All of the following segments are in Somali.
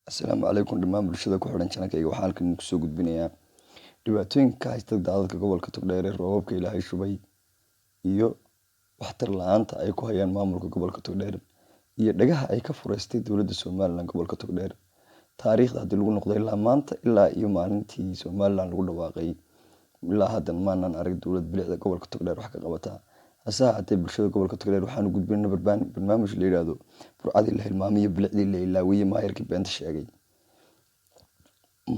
Asalaamu calaykum dhamaan bulshada ku xidhan channelkayga waxaan halkan kusoo gudbinayaa dhibaatooyinka haysta daadadka gobolka Togdheer ee roobabka Ilaahay shubay iyo waxtar la'aanta ay ku hayaan maamulka gobolka Togdheer iyo dhagaha ay ka fureystay dowladda Somaliland gobolka Togdheer. Taariikhda haddii lagu noqdo ilaa maanta ilaa iyo maalintii Somaliland lagu dhawaaqay ilaa haddan maanan arag dowlad bilicda gobolka Togdheer wax ka qabata. Hase ahaatee bulshada gobolka Togdheer waxaan u gudbinay barnaamij la yiraahdo burcadii la hilmaamay bilicdii la ilaaway maayirkii beenta sheegay.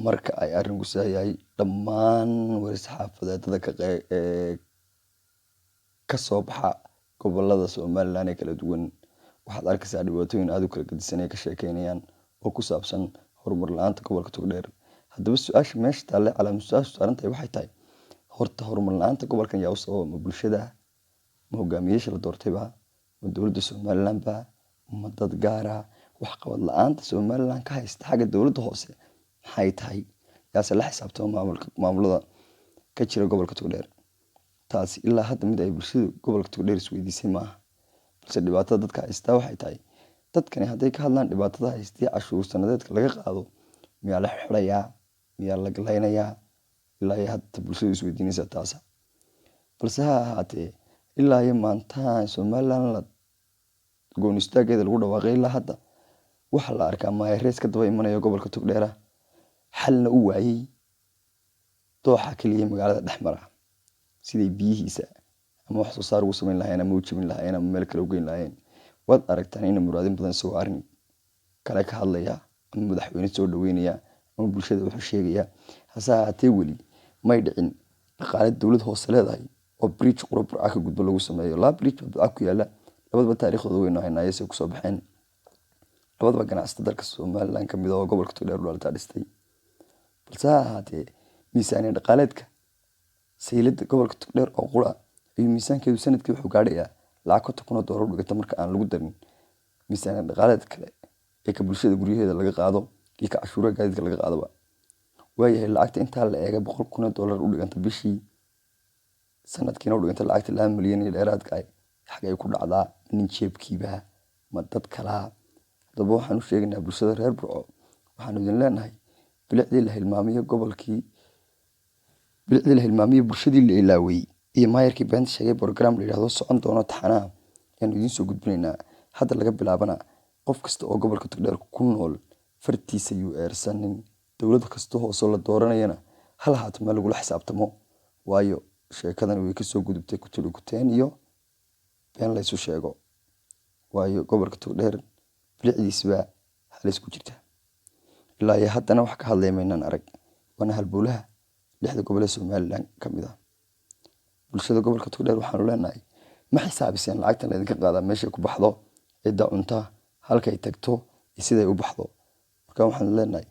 Marka ay arrinku yahay dhammaan war-saxaafadeedada ka soo baxa gobollada Somaliland ee kala duwan waxaad arkaysaa dhibaatooyin aad u kala gedisan ay ka sheekeynayaan oo ku saabsan horumar la'aanta gobolka Togdheer. Haddaba su'aasha meesha taalla calaamad su'aashu saaran tahay waxay tahay horta horumar la'aanta gobolkan yaa u sababa ma bulshada ma hogaamiyayaasha la doortay ma dowladda Somaliland ma dad gaar ah wax qabad la'aanta Somaliland ka haysta xagga dowladda hoose maxay tahay yaase la xisaabtama maamulada ka jira gobolka Togdheer. Taasi ilaa hadda mid ay bulshada gobolka Togdheer isweydiisay maaha balse dhibaatada dadka haysta waxay tahay dadkani hadday ka hadlaan dhibaatada haystay cashuur sanadeedka laga qaado miyaa la xirayaa miyaa la galaynayaa ilaa iyo hadda bulshada isweydiinaysa taasa. Balse ha ahaatee ilaa iyo maanta Somaliland la goon istaageeda lagu dhawaaqay ilaa hadda waxa la arkaa maayarees ka daba imanaya gobolka Togdheer xalna u waayay dooxa kaliya magaalada dhexmara sidii biyihiisa ama wax soo saar ugu samayn lahayn ama u jibin lahayn ama meel kale u geyn lahayn. Waad aragtaan in muraadin badan soo arrin kale ka hadlaya ama madaxweyne soo dhaweynaya ama bulshada wuxuu sheegaya. Hase ahaatee weli may dhicin dhaqaale dowlad hoose leedahay oo bridge qurub ah ka gudbo lagu sameeyo la bridge baa ku yaala labadaba taariikhdooda weyn oo ay ku soo baxeen labadaba ganacsatada dalka Somaliland ka mid ah oo gobolka Togdheer loo dhistay. Balse ha ahaatee miisaaniyadda dhaqaaleedka sayladda gobolka Togdheer oo qura iyo miisaankeedu sanadkii wuxuu gaadhayaa lacag $50,000 u dhigata marka aan lagu darin miisaaniyadda dhaqaaleedka kale ee ka bulshada guryaheeda laga qaado iyo ka cashuuraha gaadiidka laga qaadaba. Waayahay lacagta intaa la eega $100,000 u dhiganta bishii sanadkiina u dhiganta lacagta $2 milyan iyo dheeraadka xagee ku dhacdaa nin jeebkiiba ma dad kala. Haddaba waxaan u sheegaynaa bulshada reer Burco waxaan idin leenahay bilicdii la hilmaamay gobolkii bilicdii la hilmaamay bulshadii la ilaaway iyo maayirkii beenta sheegay program la yiraahdo socon doono taxanaha ayaan idin soo gudbinaynaa. Hadda laga bilaabana qof kasta oo gobolka Togdheer ku nool fartiisa yuu eersanin dowlad kasta hoose la dooranayana hal haat meel lagu xisaabtamo waayo sheekadan way ka soo gudubtay ku tiri kuteen iyo been la isu sheego waayo gobolka Togdheer bilicdiisa halis ku jirta ilaa iyo haddana wax ka hadlaymaynan arag wana halbowlaha lixda gobol ee Somaliland ka mid ah. Bulshada gobolka Togdheer waxaan leenahay ma xisaabiseen lacagtan la idinka qaadaa meesha ku baxdo cidda cunta halkay tagto iyo siday u baxdo. Marka waxaan leenahay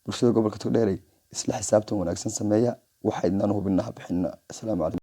bulshada gobolka Togdheer isla xisaabtan wanaagsan sameeya waxaydna hubinaha bixina. Assalaamu calaykum.